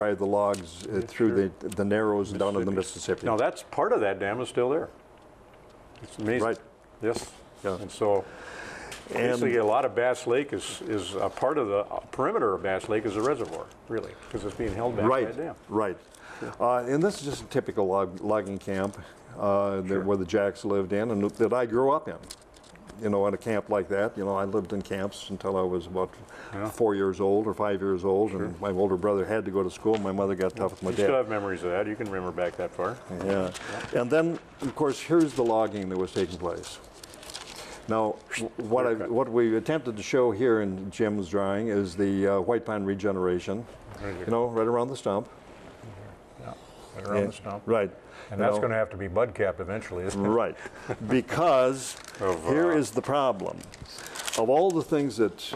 drive the logs through the narrows down in the Mississippi. Now that's part of that dam is still there. It's amazing. Right. Yes. Yeah. And so basically a lot of Bass Lake is a part of the perimeter of Bass Lake is a reservoir, really, because it's being held back by a dam. Right. And this is just a typical logging camp where the Jacks lived in and that I grew up in. You know, in a camp like that. You know, I lived in camps until I was about 4 years old or 5 years old, and my older brother had to go to school. My mother got tough with my dad. You still have memories of that. You can remember back that far. Yeah. And then, of course, here's the logging that was taking place. Now, what we attempted to show here in Jim's drawing is the white pine regeneration. You know, right around the stump. Yeah, right around the stump. Right. And that's going to have to be bud capped eventually, isn't it? Right, because here is the problem. Of all the things that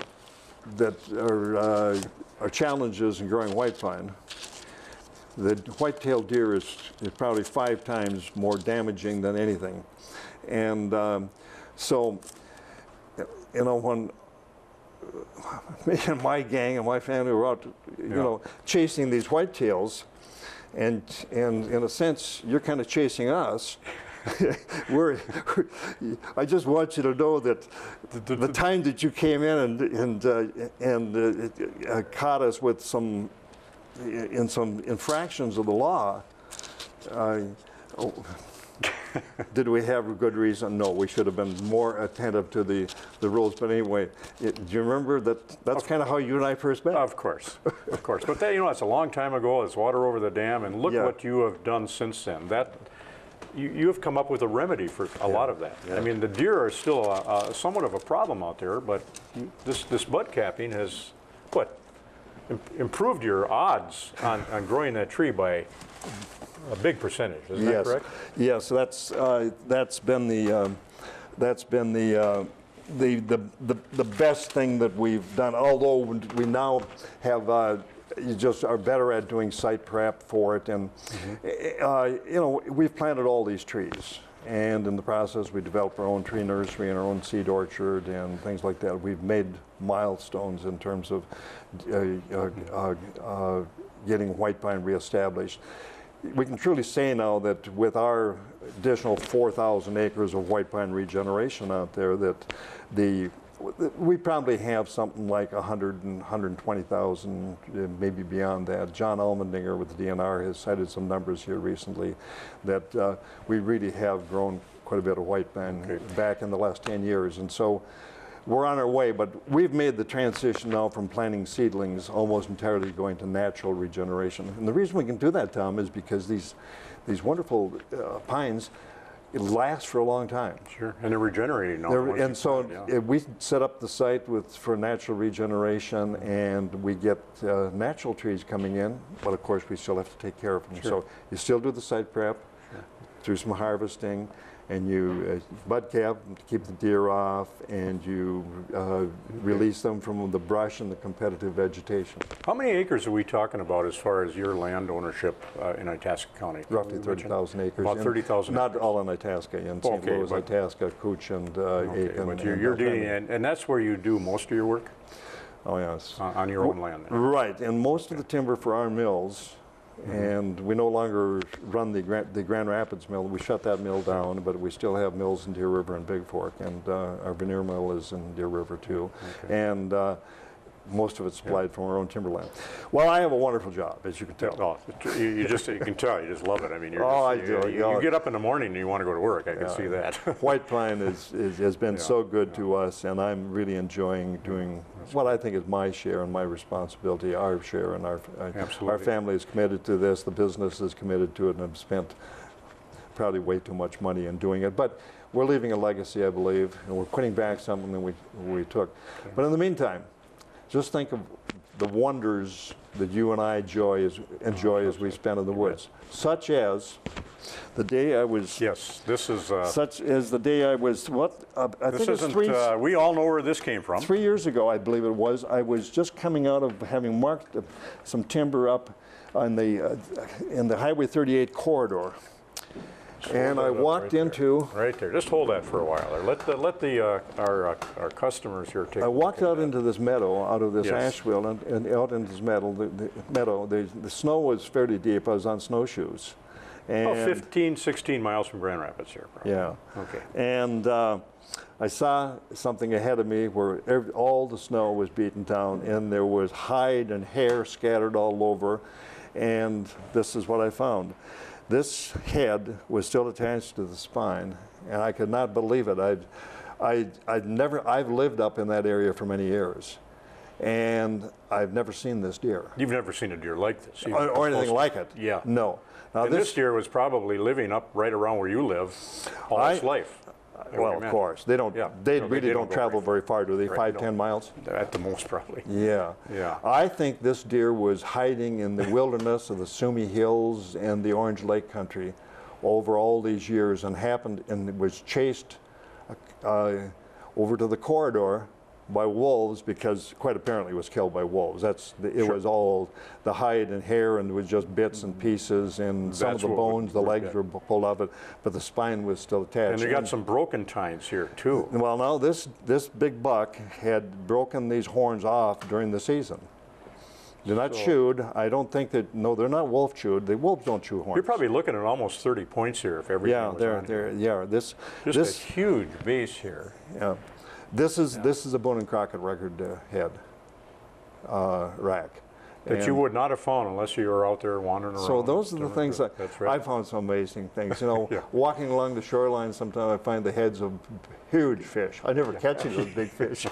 are challenges in growing white pine, the white-tailed deer is probably 5 times more damaging than anything. And so, you know, when me and my gang and my family were out, you know, chasing these whitetails, and in a sense, you're kind of chasing us. I just want you to know that the time that you came in and caught us with some infractions of the law. Did we have a good reason? No, we should have been more attentive to the rules. But anyway, do you remember that's kind of how you and I first met? Of course, of course. But that, you know, it's a long time ago. It's water over the dam, and look what you have done since then. That you have come up with a remedy for a lot of that. I mean, the deer are still somewhat of a problem out there, but this bud capping has improved your odds on growing that tree by a big percentage, isn't that correct? Yes, that's been the best thing that we've done. Although we now have you just are better at doing site prep for it, and you know, we've planted all these trees, and in the process we developed our own tree nursery and our own seed orchard and things like that. We've made milestones in terms of getting white pine reestablished. We can truly say now that with our additional 4,000 acres of white pine regeneration out there, that we probably have something like 100 and 120,000, maybe beyond that. John Almendinger with the DNR has cited some numbers here recently that we really have grown quite a bit of white pine back in the last 10 years. And so we're on our way, but we've made the transition now from planting seedlings almost entirely going to natural regeneration. And the reason we can do that, Tom, is because these wonderful pines last for a long time. Sure, and they're regenerating now. And so we set up the site for natural regeneration, and we get natural trees coming in, but of course we still have to take care of them. So you still do the site prep through some harvesting, and you bud cap to keep the deer off, and you release them from the brush and the competitive vegetation. How many acres are we talking about as far as your land ownership in Itasca County? Roughly 30,000 acres. About 30,000 Not all in Itasca, in St. Louis, Itasca, Cooch, and Aiken. But you're doing, and that's where you do most of your work? Oh, yes. On your own land then. Right, and most of the timber for our mills, and we no longer run the Grand Rapids mill. We shut that mill down, but we still have mills in Deer River and Big Fork, and our veneer mill is in Deer River too. And most of it's supplied from our own timberland. Well, I have a wonderful job, as you can tell. Oh, you can tell, you just love it. I mean, I do. You get up in the morning and you want to go to work. I can see that. White pine has been so good to us, and I'm really enjoying doing what I think is my share and my responsibility, our share, and our family is committed to this, the business is committed to it, and have spent probably way too much money in doing it. But we're leaving a legacy, I believe, and we're putting back something that we took. But in the meantime, just think of the wonders that you and I enjoy as we spend in the woods, such as the day I was. Yes, this is. Such as the day I was. What? I think it's we all know where this came from. 3 years ago, I believe it was. I was just coming out of having marked some timber up on in the Highway 38 corridor, And I walked into. Right there. Just hold that for a while. There. Let our customers here take. I walked out into this meadow, out of this Yes. Asheville, and out into this meadow. The snow was fairly deep. I was on snowshoes. And 15, 16 miles from Grand Rapids here, probably. yeah. Okay. And I saw something ahead of me where all the snow was beaten down, and there was hide and hair scattered all over. And this is what I found. This head was still attached to the spine, and I could not believe it. I've lived up in that area for many years, and I've never seen this deer. You've never seen a deer like this. Or anything like it. Yeah. No. Now And this deer was probably living up right around where you live all its life. well, of course. They don't. Yeah. They No, really don't go travel very far, do they? Right, 5, no. 10 miles? At the most, probably. Yeah. Yeah. I think this deer was hiding in the wilderness of the Sumi Hills and the Orange Lake country over all these years, and was chased over to the corridor by wolves, because quite apparently was killed by wolves. It was all the hide and hair, and it was just bits and pieces, and some of the bones, the legs were pulled off it, but the spine was still attached. And you got some broken tines here too. Well, now this big buck had broken these horns off during the season. They're not chewed. I don't think that. No, they're not wolf chewed. The wolves don't chew horns. You're probably looking at almost 30 points here if everything was on here. Yeah. This Just a huge base here. yeah. This is a Boone and Crockett record head rack. That you would not have found unless you were out there wandering around. So those are the things that That's right. I found some amazing things. You know, Yeah. walking along the shoreline, sometimes I find the heads of huge fish. I never catch any of those big fish,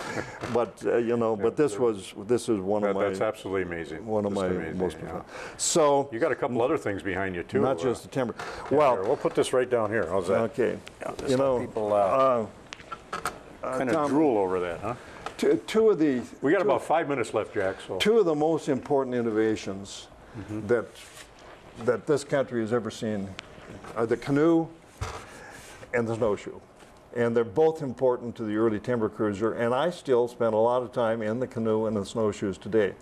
but you know. But this is one of my. That's absolutely amazing. One of Just my amazing, most. yeah. So You got a couple other things behind you too. not just the timber. Here, Well, we'll put this right down here. How's that? okay. Just You let know, people kind of Tom, drool over that, huh? two of the. We got about 5 minutes left, Jack. So Two of the most important innovations that this country has ever seen are the canoe and the snowshoe. And they're both important to the early timber cruiser, and I still spend a lot of time in the canoe and the snowshoes today.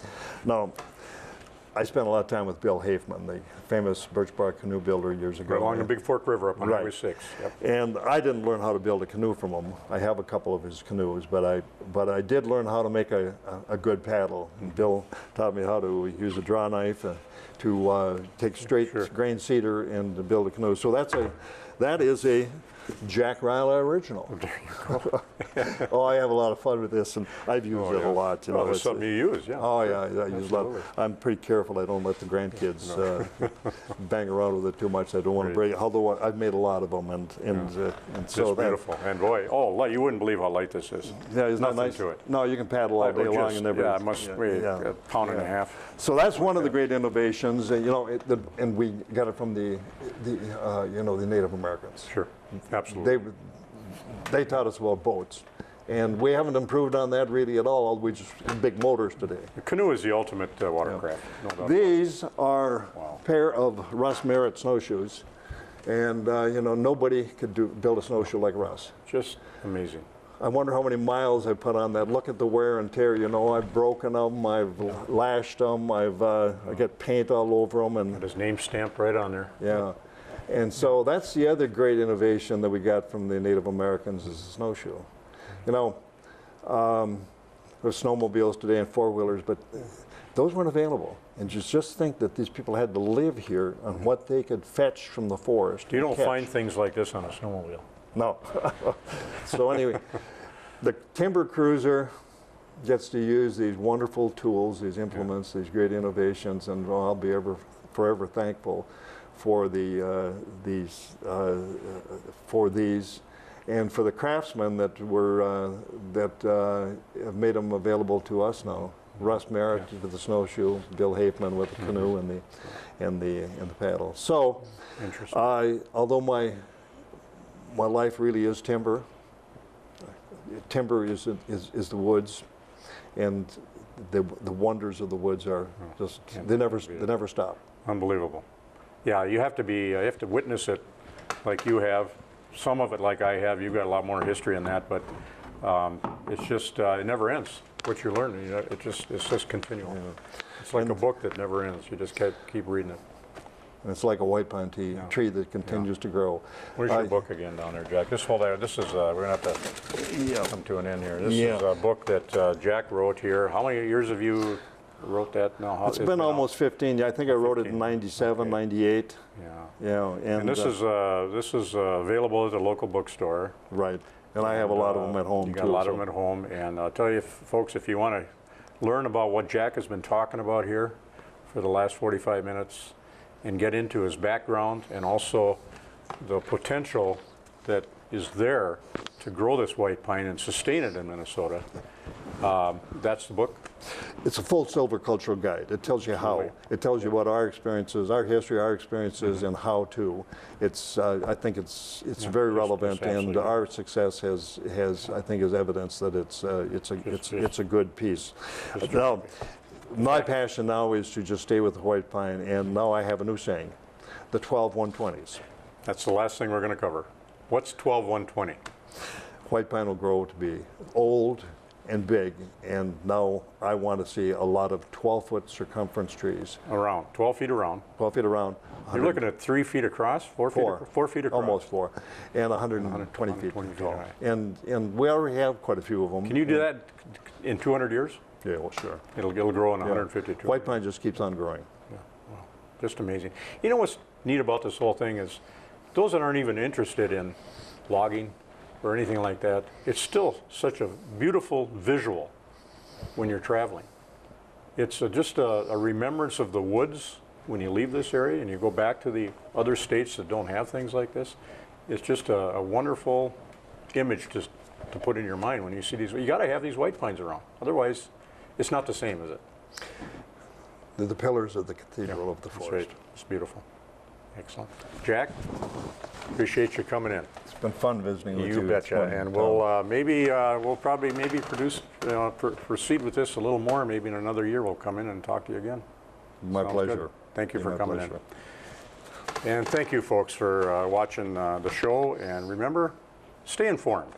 Now, I spent a lot of time with Bill Hafeman, the famous birch bark canoe builder years ago. right along the Big Fork River up on Right. Highway 6. Yep. And I didn't learn how to build a canoe from him. I have a couple of his canoes, but I did learn how to make a good paddle. And Bill taught me how to use a draw knife to take straight grain cedar and to build a canoe. So that is a Jack Rajala original. Oh, I have a lot of fun with this, and I've used it a lot. You know, It's something you use, yeah. Oh yeah, I use a lot. Absolutely. I'm pretty careful. I don't let the grandkids bang around with it too much. I don't want to break it. Although I've made a lot of them, and so It's beautiful. And boy, you wouldn't believe how light this is. Yeah, isn't that Nothing nice? to it. No, you can paddle all day long and never. Yeah, it must weigh a pound and a half. So that's one of the great innovations, you know, and we got it from the Native Americans. Sure, absolutely. They taught us about boats, and we haven't improved on that really at all. We just big motors today. The canoe is the ultimate watercraft. No doubt. These are a pair of Russ Merritt snowshoes, and nobody could build a snowshoe like Russ. Just amazing. I wonder how many miles I put on that. Look at the wear and tear. You know, I've broken them, I've lashed them, I get paint all over them, and His name stamped right on there. yeah. And so that's the other great innovation that we got from the Native Americans is the snowshoe. You know, there's snowmobiles today and four-wheelers, but those weren't available. And just think that these people had to live here on what they could fetch from the forest. You don't catch. find things like this on a snowmobile. No. So anyway, the timber cruiser gets to use these wonderful tools, these implements, these great innovations, and I'll be forever thankful for these, and for the craftsmen that have made them available to us now. Russ Merritt with the snowshoe, Bill Hafeman with the canoe and the paddle. So, although my life really is timber. Timber is the woods, and the wonders of the woods are just they never stop. Unbelievable. Yeah, you have to witness it like you have. Some of it like I have. You've got a lot more history in that, but it's just it never ends. What you're learning, it's just continual. Yeah. It's like a book that never ends. You just keep reading it. And it's like a white pine tree that continues to grow. Where's your book again down there, Jack? This whole there. This is we're gonna have to come to an end here. This is a book that Jack wrote here. How many years have you wrote that now? It's been almost 15. I think I wrote it in 97, 98. Yeah. And this is available at the local bookstore. Right. And I have a lot of them at home, too. You got a lot of them at home. And I'll tell you, folks, if you want to learn about what Jack has been talking about here for the last 45 minutes and get into his background and also the potential that is there to grow this white pine and sustain it in Minnesota, that's the book. It's a full silvicultural guide. It tells you how. It tells you what our experiences, our history, our experiences, and how to. It's. I think it's very relevant, and our success has I think is evidence that it's a good piece. Now, my passion now is to just stay with the white pine, and now I have a new saying: the 12 120s. That's the last thing we're going to cover. What's 12 120? White pine will grow to be old and big, and now I want to see a lot of 12-foot circumference trees. Around 12 feet around. 12 feet around. You're looking at 3 feet across, 4 feet across. Almost 4, and 120 feet tall. And we already have quite a few of them. Can you do that in 200 years? Yeah, well, sure. It'll grow in 150. White pine just keeps on growing. Yeah, wow. Just amazing. You know what's neat about this whole thing is those that aren't even interested in logging or anything like that, it's still such a beautiful visual when you're traveling. It's just a remembrance of the woods when you leave this area and you go back to the other states that don't have things like this. It's just a wonderful image to put in your mind when you see these. You got to have these white pines around. Otherwise, it's not the same, is it? They're the pillars of the cathedral of the forest. That's right. It's beautiful. Excellent. Jack, appreciate you coming in. It's been fun visiting with you. You betcha. And we'll we'll probably proceed with this a little more. Maybe in another year we'll come in and talk to you again. My pleasure. Good. Thank you for coming in. And thank you, folks, for watching the show. And remember, stay informed.